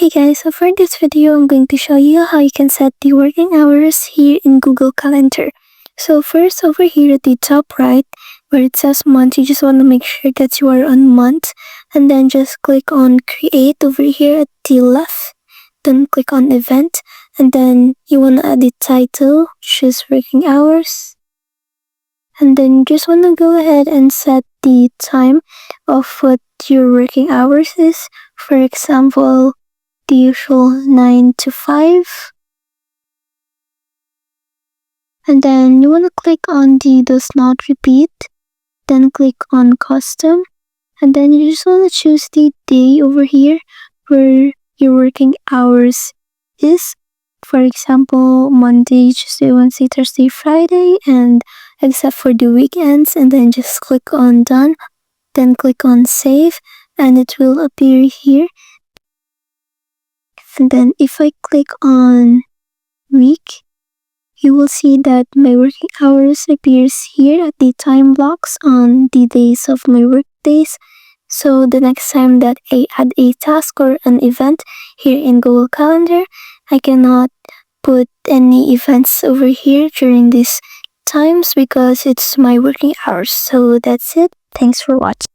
Hey guys, so for this video, I'm going to show you how you can set the working hours here in Google Calendar. So first, over here at the top right, where it says month, you just want to make sure that you are on month, and then just click on create over here at the left, then click on event, and then you want to add the title, choose working hours, and then you just want to go ahead and set the time of what your working hours is. For example, the usual 9 to 5. And then you want to click on the does not repeat, then click on custom, and then you just want to choose the day over here where your working hours is. For example, Monday, Tuesday, Wednesday, Thursday, Friday, and except for the weekends, and then just click on done, then click on save, and it will appear here. And then if I click on week, you will see that my working hours appears here at the time blocks on the days of my work days. So the next time that I add a task or an event here in Google Calendar, I cannot put any events over here during these times because it's my working hours. So that's it. Thanks for watching.